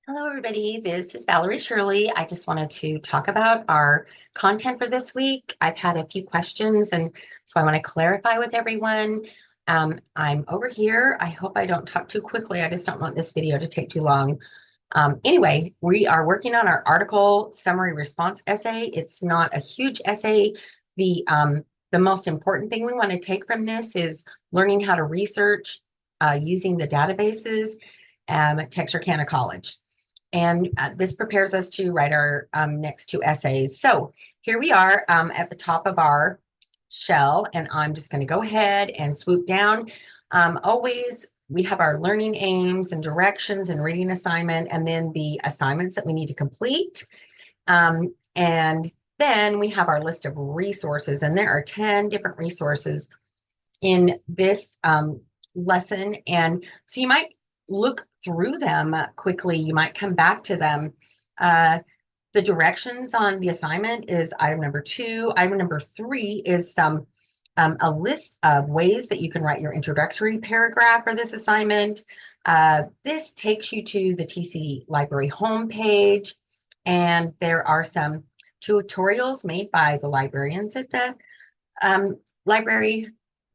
Hello, everybody. This is Valerie Shirley. I just wanted to talk about our content for this week. I've had a few questions, and so I want to clarify with everyone. I'm over here. I hope I don't talk too quickly. I just don't want this video to take too long. Anyway, we are working on our article summary response essay. It's not a huge essay. The most important thing we want to take from this is learning how to research using the databases at Texarkana College. And this prepares us to write our next two essays. So here we are at the top of our shell, and I'm just going to go ahead and swoop down. Always, we have our learning aims and directions and reading assignment, and then the assignments that we need to complete. And then we have our list of resources, and there are 10 different resources in this lesson. And so you might look through them quickly. You might come back to them. The directions on the assignment is item number 2. Item number 3 is a list of ways that you can write your introductory paragraph for this assignment. This takes you to the TC Library homepage, and there are some tutorials made by the librarians at the library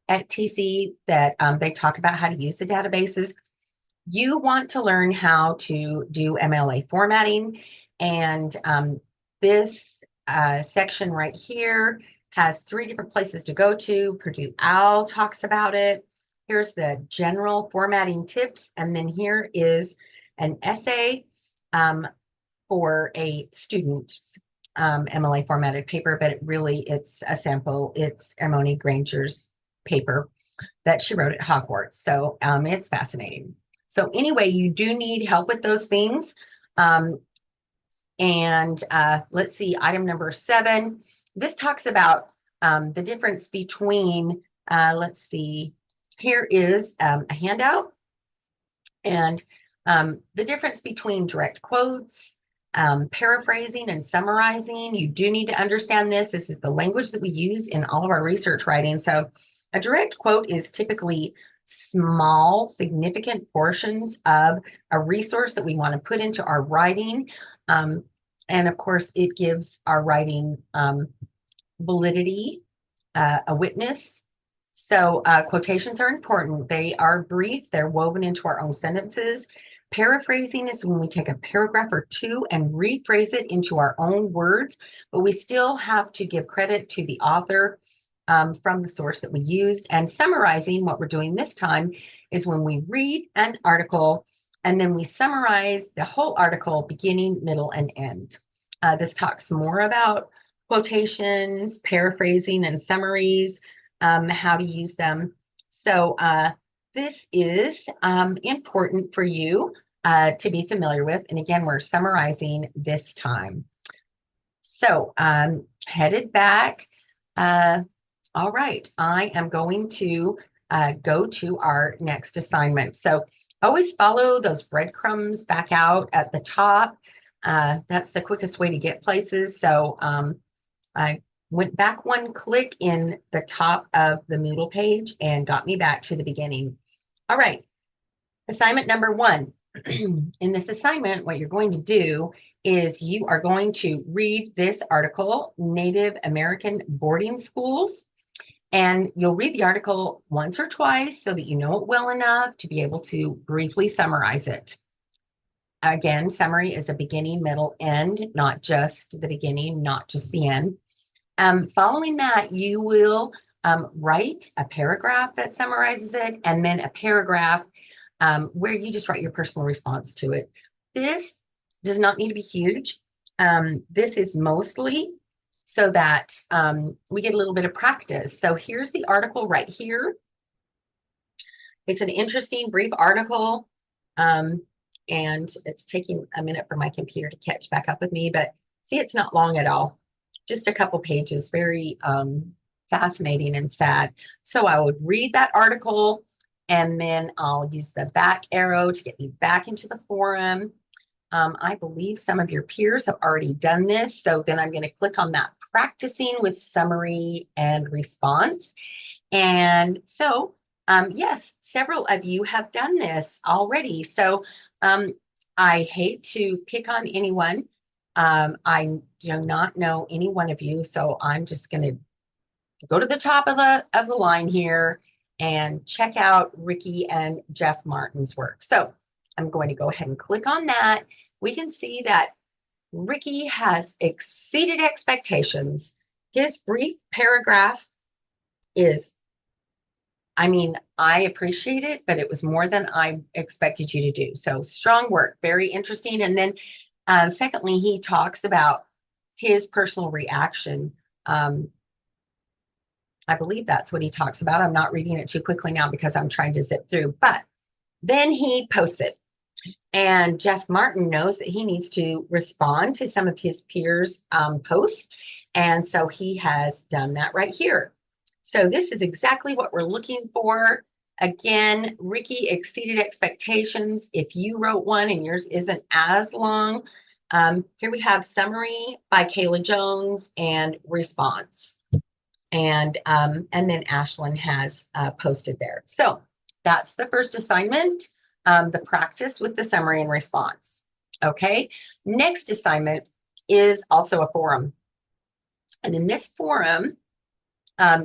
at TC that they talk about how to use the databases. You want to learn how to do MLA formatting, and this section right here has 3 different places to go to. Purdue OWL talks about it. Here's the general formatting tips, and then here is an essay for a student MLA formatted paper, but it's a sample. It's Hermione Granger's paper that she wrote at Hogwarts. So it's fascinating. So anyway, you do need help with those things. And let's see, item number 7. This talks about the difference between, let's see, here is a handout. And the difference between direct quotes, paraphrasing and summarizing. You do need to understand this. This is the language that we use in all of our research writing. So a direct quote is typically small, significant portions of a resource that we want to put into our writing. And of course, it gives our writing validity, a witness. So quotations are important. They are brief. They're woven into our own sentences. Paraphrasing is when we take a paragraph or two and rephrase it into our own words, but we still have to give credit to the author from the source that we used. And summarizing, what we're doing this time, is when we read an article and then we summarize the whole article, beginning, middle, and end. This talks more about quotations, paraphrasing, and summaries, how to use them. So this is important for you to be familiar with. And again, we're summarizing this time. So headed back. All right, I am going to go to our next assignment. So always follow those breadcrumbs back out at the top. That's the quickest way to get places. So I went back one click in the top of the Moodle page and got me back to the beginning. All right, assignment number 1. In this assignment, what you're going to do is you are going to read this article, Native American Boarding Schools, and you'll read the article once or twice so that you know it well enough to be able to briefly summarize it. Again, summary is a beginning, middle, end, not just the beginning, not just the end. Following that, you will write a paragraph that summarizes it, and then a paragraph where you just write your personal response to it. This does not need to be huge. This is mostly so that we get a little bit of practice. So here's the article right here. It's an interesting, brief article, and it's taking a minute for my computer to catch back up with me, but see, it's not long at all. Just a couple pages, very fascinating and sad. So I would read that article, and then I'll use the back arrow to get me back into the forum. I believe some of your peers have already done this. So then I'm going to click on that practicing with summary and response. And so, yes, several of you have done this already. So I hate to pick on anyone. I do not know any one of you, so I'm just going to go to the top of the line here and check out Ricky and Jeff Martin's work. So I'm going to go ahead and click on that. We can see that Ricky has exceeded expectations. His brief paragraph is, I mean, I appreciate it, but it was more than I expected you to do. So strong work, very interesting. And then secondly, he talks about his personal reaction. Um, I believe that's what he talks about. I'm not reading it too quickly now because I'm trying to zip through, but then he posts it. And Jeff Martin knows that he needs to respond to some of his peers' posts. And so he has done that right here. So this is exactly what we're looking for. Again, Ricky exceeded expectations. If you wrote one and yours isn't as long, here we have summary by Kayla Jones and response. And then Ashlyn has posted there. So that's the first assignment, the practice with the summary and response. Okay, next assignment is also a forum. And in this forum,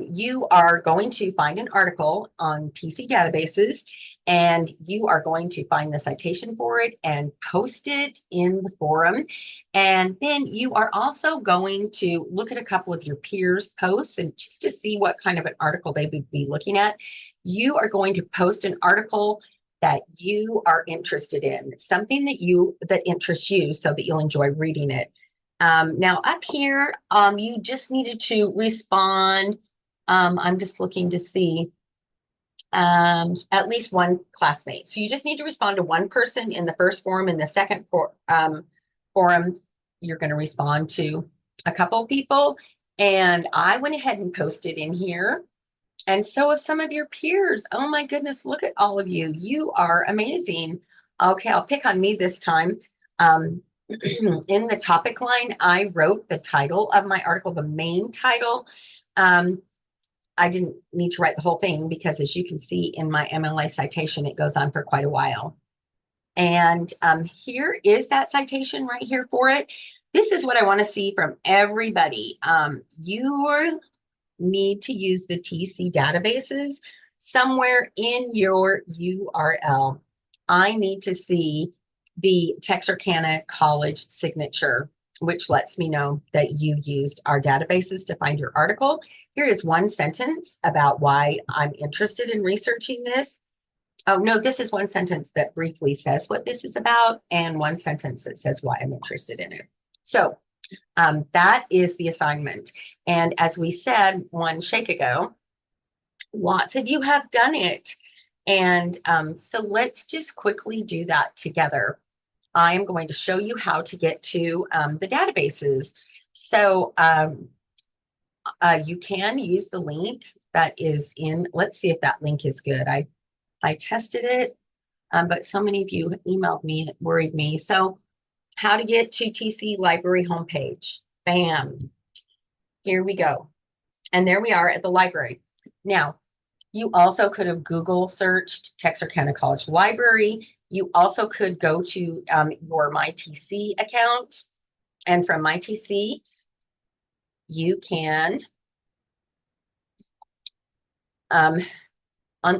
you are going to find an article on TC databases, and you are going to find the citation for it and post it in the forum. And then you are also going to look at a couple of your peers' posts and just to see what kind of an article they would be looking at. You are going to post an article that you are interested in, something that interests you so that you'll enjoy reading it. Now up here, you just needed to respond. I'm just looking to see at least one classmate. So you just need to respond to one person in the first forum. In the second forum, you're going to respond to a couple of people. And I went ahead and posted in here. And so have some of your peers. Oh my goodness, look at all of you. You are amazing. Okay, I'll pick on me this time. In the topic line, I wrote the title of my article, the main title. I didn't need to write the whole thing because as you can see in my MLA citation, it goes on for quite a while. And here is that citation right here for it. This is what I want to see from everybody. You need to use the TC databases somewhere in your URL. I need to see the Texarkana College signature, which lets me know that you used our databases to find your article. Here is one sentence about why I'm interested in researching this. Oh, no, this is one sentence that briefly says what this is about, and one sentence that says why I'm interested in it. So that is the assignment. And as we said one shake ago, lots of you have done it. And so let's just quickly do that together. I am going to show you how to get to the databases. So you can use the link that is in, let's see if that link is good. I tested it, but so many of you emailed me, it worried me. So how to get to TC Library homepage. Bam. Here we go. And there we are at the library. Now, you also could have Google searched Texarkana College Library. You also could go to your MyTC account. And from MyTC, you can, in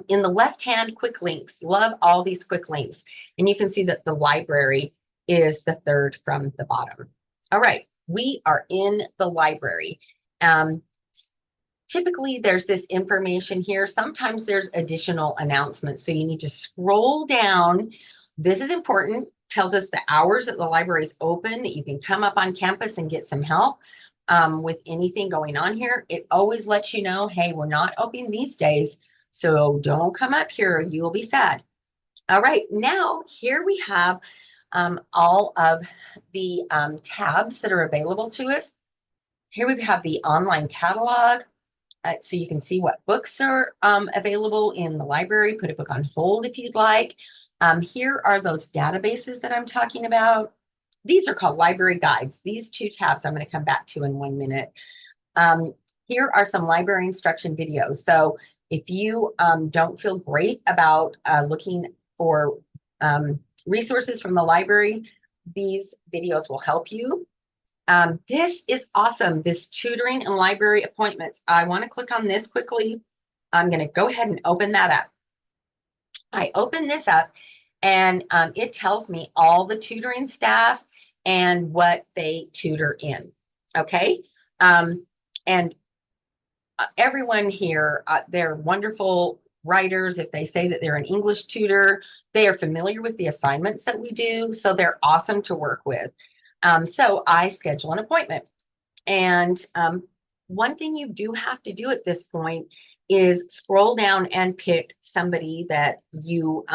the left-hand quick links, love all these quick links. And you can see that the library is the third from the bottom. All right, we are in the library. Typically, there's this information here. Sometimes there's additional announcements. So you need to scroll down. This is important. Tells us the hours that the library is open, that you can come up on campus and get some help with anything going on here. It always lets you know, hey, we're not open these days, so don't come up here, you'll be sad. All right, now here we have all of the tabs that are available to us. Here we have the online catalog. So you can see what books are available in the library. Put a book on hold if you'd like. Here are those databases that I'm talking about. These are called library guides. These two tabs I'm going to come back to in 1 minute. Here are some library instruction videos. So if you don't feel great about looking for resources from the library. These videos will help you. This is awesome. This tutoring and library appointments. I want to click on this quickly. I'm going to go ahead and open that up. I open this up and it tells me all the tutoring staff and what they tutor in. Okay. And everyone here, they're wonderful writers. If they say that they're an English tutor, they are familiar with the assignments that we do. So they're awesome to work with. So I schedule an appointment. And one thing you do have to do at this point is scroll down and pick somebody that you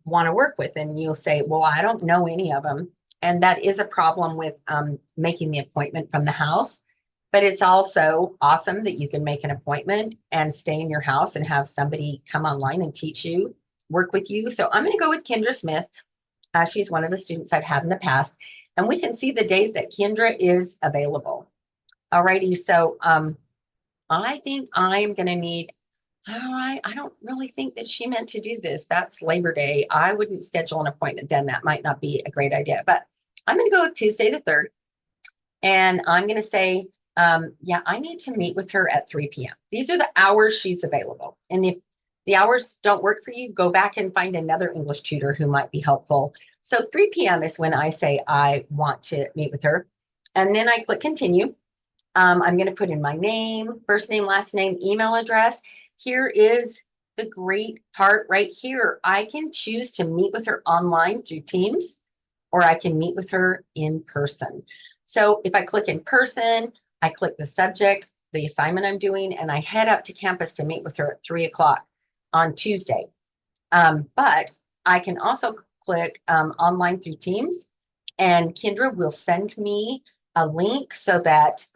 want to work with. And you'll say, well, I don't know any of them. And that is a problem with making the appointment from the house. But it's also awesome that you can make an appointment and stay in your house and have somebody come online and teach you, work with you. So I'm going to go with Kendra Smith. She's one of the students I've had in the past. And we can see the days that Kendra is available. Alrighty, so I think I'm going to need, all right, I don't really think that she meant to do this. That's Labor Day. I wouldn't schedule an appointment then. That might not be a great idea. But I'm going to go with Tuesday the 3rd. And I'm going to say, yeah, I need to meet with her at 3 p.m. These are the hours she's available. And if the hours don't work for you, go back and find another English tutor who might be helpful. So 3 p.m. is when I say I want to meet with her. And then I click continue. I'm going to put in my name, first name, last name, email address. Here is the great part right here. I can choose to meet with her online through Teams, or I can meet with her in person. So if I click in person, I click the subject, the assignment I'm doing, and I head out to campus to meet with her at 3 o'clock on Tuesday. But I can also click online through Teams, and Kendra will send me a link so that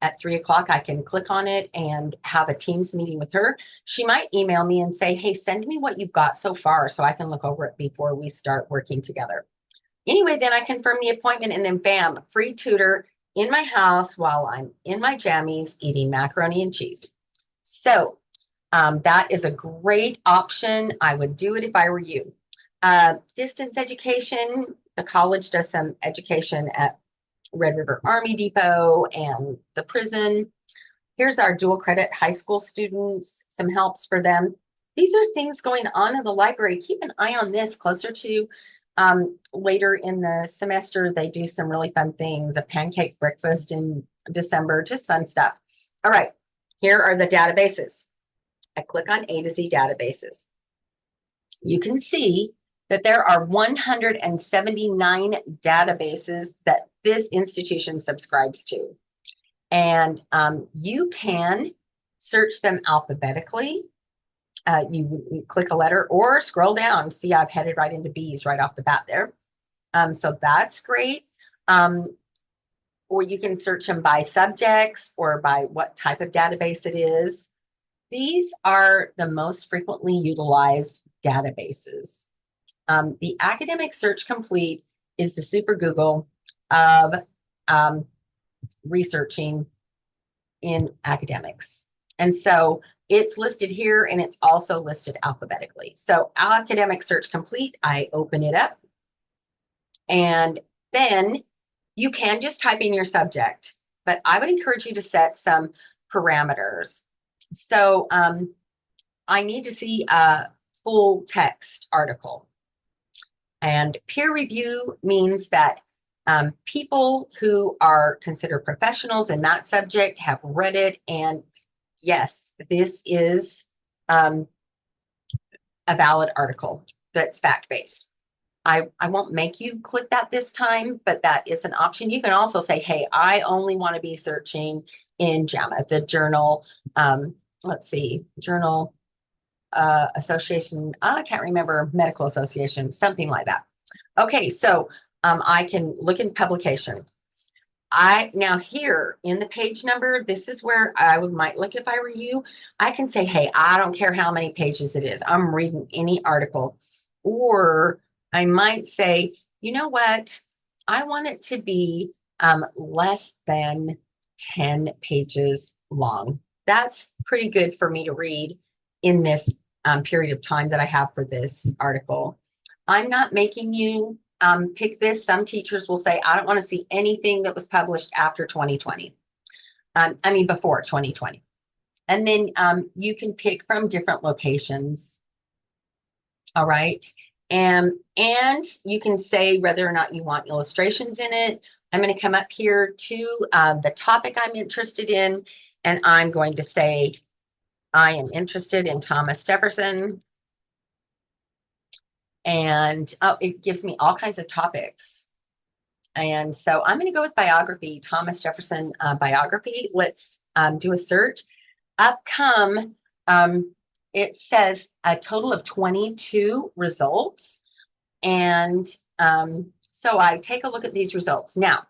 at 3 o'clock I can click on it and have a Teams meeting with her. She might email me and say, hey, send me what you've got so far so I can look over it before we start working together. Anyway, then I confirm the appointment and then bam, free tutor in my house while I'm in my jammies eating macaroni and cheese. So that is a great option. I would do it if I were you. Distance education, the college does some education at Red River Army Depot and the prison. Here's our dual credit high school students, some helps for them. These are things going on in the library. Keep an eye on this closer to later in the semester. They do some really fun things, a pancake breakfast in December, just fun stuff. All right, here are the databases. I click on A to Z databases. You can see that there are 179 databases that this institution subscribes to. And you can search them alphabetically. You click a letter or scroll down. See, I've headed right into B's right off the bat there. So that's great. Or you can search them by subjects or by what type of database it is. These are the most frequently utilized databases. The Academic Search Complete is the super Google of researching in academics. And so it's listed here and it's also listed alphabetically. So Academic Search Complete, I open it up and then you can just type in your subject, but I would encourage you to set some parameters. So I need to see a full text article. And peer review means that people who are considered professionals in that subject have read it. And yes, this is a valid article that's fact-based. I won't make you click that this time, but that is an option. You can also say, hey, I only want to be searching in JAMA, the journal, let's see, journal association, I can't remember, medical association, something like that. Okay, so I can look in publication. Now here in the page number, this is where I might look if I were you. I can say, hey, I don't care how many pages it is. I'm reading any article. Or I might say, you know what? I want it to be less than 10 pages long. That's pretty good for me to read in this period of time that I have for this article. I'm not making you pick this. Some teachers will say, I don't want to see anything that was published after 2020. I mean, before 2020. And then you can pick from different locations. All right. And you can say whether or not you want illustrations in it. I'm going to come up here to the topic I'm interested in, and I'm going to say, I am interested in Thomas Jefferson. And oh, it gives me all kinds of topics. And so I'm going to go with biography, Thomas Jefferson biography. Let's do a search. Up come, it says a total of 22 results. And so I take a look at these results. Now,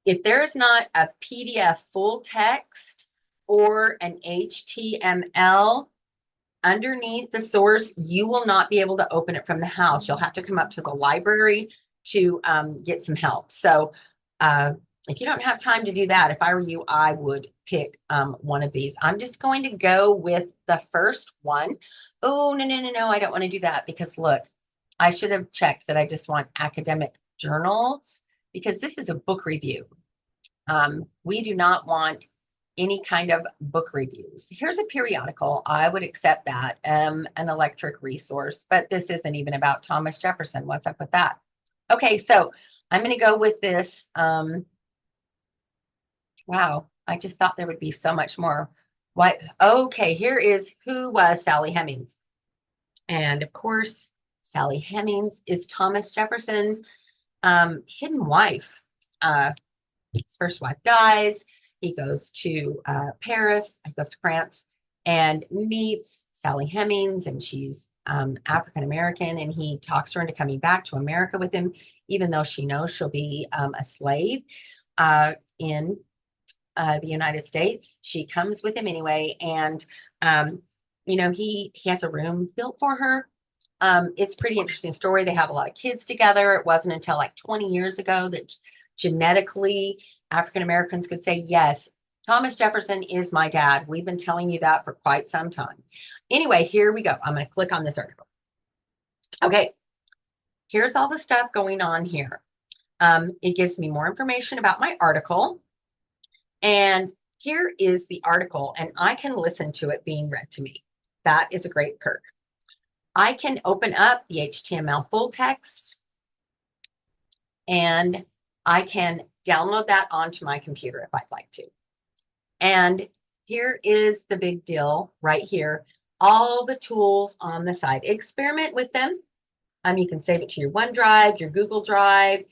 if there's not a PDF full text or an HTML underneath the source, you will not be able to open it from the house. You'll have to come up to the library to get some help. So if you don't have time to do that, if I were you, I would pick one of these. I'm just going to go with the first one. Oh, no, I don't want to do that because look, I should have checked that I just want academic journals because this is a book review. We do not want any kind of book reviews. Here's a periodical. I would accept that, an electric resource, but this isn't even about Thomas Jefferson. What's up with that? Okay, so I'm going to go with this. Wow, I just thought there would be so much more. What? Okay, here is who was Sally Hemings. And of course, Sally Hemings is Thomas Jefferson's hidden wife. His first wife dies. He goes to Paris, he goes to France and meets Sally Hemings, and she's African American, and he talks her into coming back to America with him, even though she knows she'll be a slave in the United States. She comes with him anyway, and you know, he has a room built for her. It's a pretty interesting story. They have a lot of kids together. It wasn't until like 20 years ago that genetically African Americans could say, yes, Thomas Jefferson is my dad. We've been telling you that for quite some time. Anyway, here we go. I'm going to click on this article. Okay, here's all the stuff going on here. It gives me more information about my article. And here is the article, and I can listen to it being read to me. That is a great perk. I can open up the HTML full text, and I can download that onto my computer if I'd like to. And here is the big deal right here. All the tools on the side. Experiment with them. You can save it to your OneDrive, your Google Drive.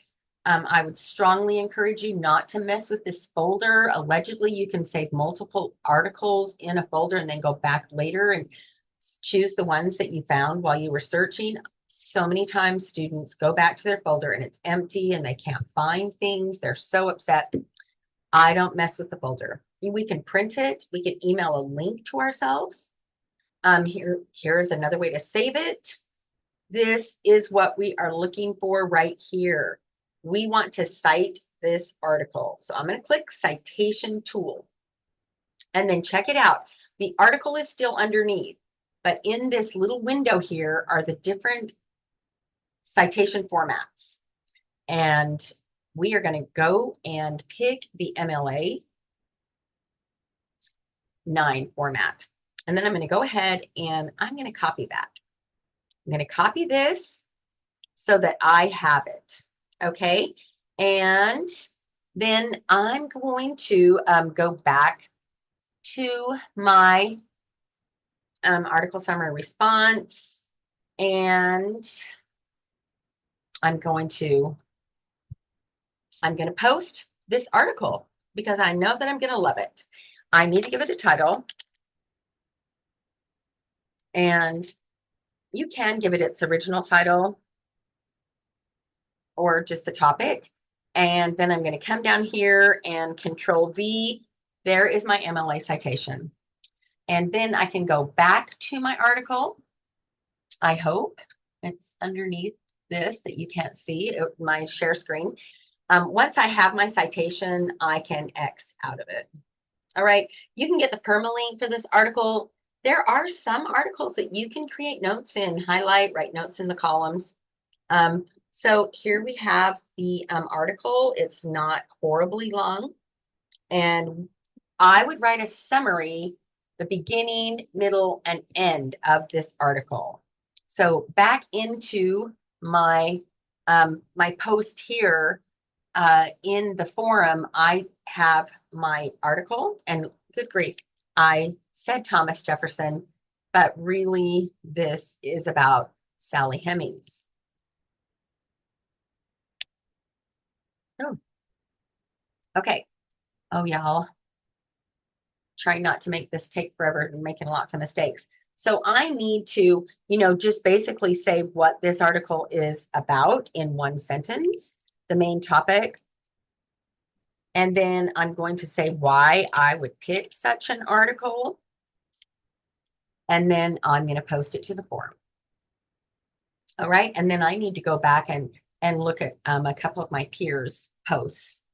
I would strongly encourage you not to mess with this folder. Allegedly, you can save multiple articles in a folder and then go back later and choose the ones that you found while you were searching. So many times students go back to their folder and it's empty and they can't find things. They're so upset. I don't mess with the folder. We can print it. We can email a link to ourselves. Here's another way to save it. This is what we are looking for right here. We want to cite this article. So I'm going to click Citation Tool and then check it out. The article is still underneath, but in this little window here are the different citation formats. And we are going to go and pick the MLA 9 format. And then I'm going to go ahead and I'm going to copy that. I'm going to copy this so that I have it. Okay. And then I'm going to go back to my article summary response, and I'm going to post this article because I know that I'm going to love it. I need to give it a title, and you can give it its original title or just the topic. And then I'm going to come down here and Control V. There is my MLA citation. And then I can go back to my article. I hope it's underneath this that you can't see my share screen. Once I have my citation, I can X out of it. All right, you can get the permalink for this article. There are some articles that you can create notes in, highlight, write notes in the columns. So here we have the article. It's not horribly long. And I would write a summary, the beginning, middle, and end of this article. So back into my my post here in the forum, I have my article, and good grief, I said Thomas Jefferson, but really this is about Sally Hemings. Oh, okay. Oh, y'all, trying not to make this take forever and making lots of mistakes. So I need to, just basically say what this article is about in one sentence, the main topic. And then I'm going to say why I would pick such an article. And then I'm going to post it to the forum. All right. And then I need to go back and look at a couple of my peers' posts.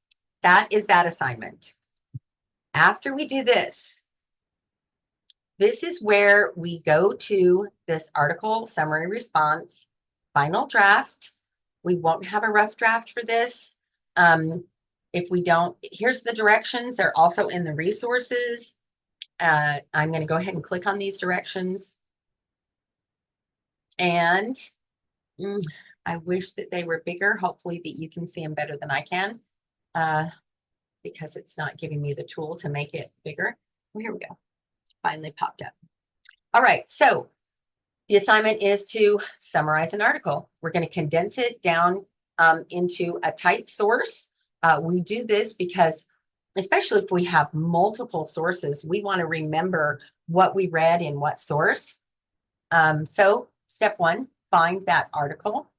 That is that assignment. After we do this, this is where we go to this article, summary response, final draft. We won't have a rough draft for this. If we don't, here's the directions. They're also in the resources. I'm going to go ahead and click on these directions. And I wish that they were bigger. Hopefully that you can see them better than I can, because it's not giving me the tool to make it bigger. Oh, here we go. Finally popped up. All right, so the assignment is to summarize an article. We're going to condense it down into a tight source. We do this because, especially if we have multiple sources, we want to remember what we read in what source. So step one, find that article.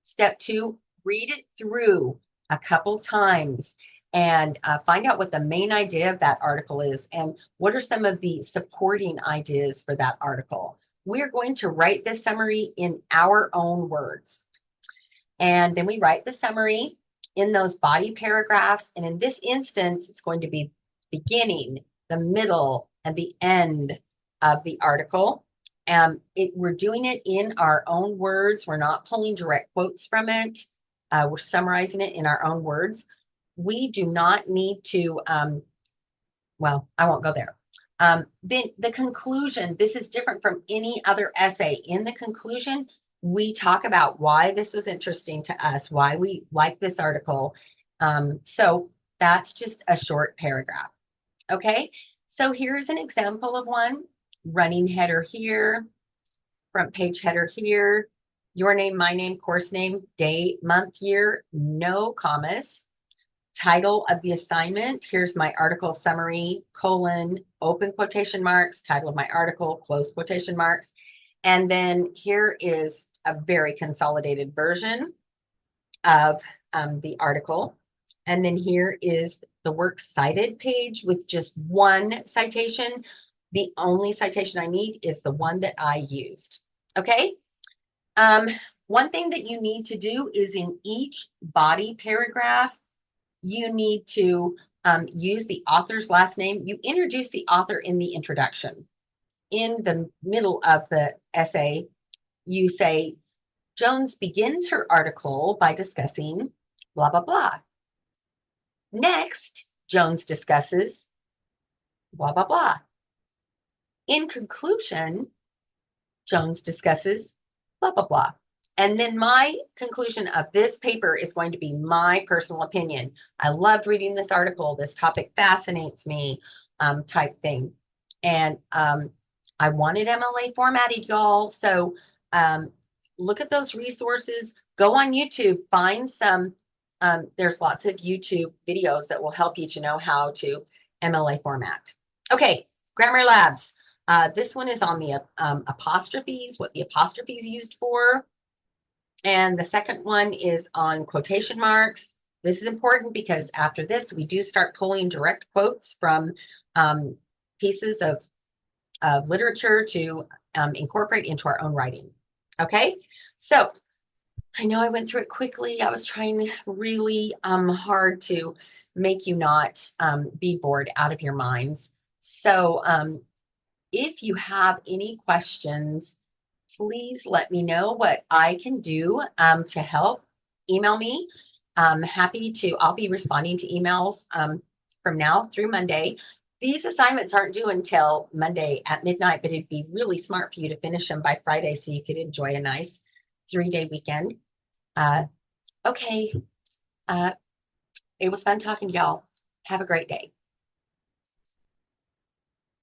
Step two, read it through a couple times and find out what the main idea of that article is and what are some of the supporting ideas for that article. We're going to write this summary in our own words. And then we write the summary in those body paragraphs. And in this instance, it's going to be beginning, the middle, and the end of the article. We're doing it in our own words. We're not pulling direct quotes from it. We're summarizing it in our own words. We do not need to, well, I won't go there. Then the conclusion, this is different from any other essay. In the conclusion, we talk about why this was interesting to us, why we like this article. So that's just a short paragraph. Okay, so here's an example of one. Running header here, front page header here, your name, my name, course name, day, month, year, no commas. Title of the assignment, here's my article summary, colon, open quotation marks, title of my article, close quotation marks. And then here is a very consolidated version of the article. And then here is the works cited page with just one citation. The only citation I need is the one that I used. Okay. One thing that you need to do is in each body paragraph, you need to use the author's last name. You introduce the author in the introduction. In the middle of the essay, you say, Jones begins her article by discussing blah, blah, blah. Next, Jones discusses blah, blah, blah. In conclusion, Jones discusses blah, blah, blah. And then my conclusion of this paper is going to be my personal opinion. I loved reading this article. This topic fascinates me, type thing. And I wanted MLA formatted, y'all. So look at those resources. Go on YouTube. Find some. There's lots of YouTube videos that will help you to know how to MLA format. Okay, Grammar Labs. This one is on the apostrophes, what the apostrophes used for. And the second one is on quotation marks. This is important because after this, we do start pulling direct quotes from pieces of literature to incorporate into our own writing. Okay, so I know I went through it quickly. I was trying really hard to make you not be bored out of your minds. So if you have any questions, please let me know what I can do to help. Email me. I'm happy to, I'll be responding to emails from now through Monday. These assignments aren't due until Monday at midnight, but it'd be really smart for you to finish them by Friday so you could enjoy a nice 3-day weekend. Uh, okay. Uh, it was fun talking to y'all. Have a great day.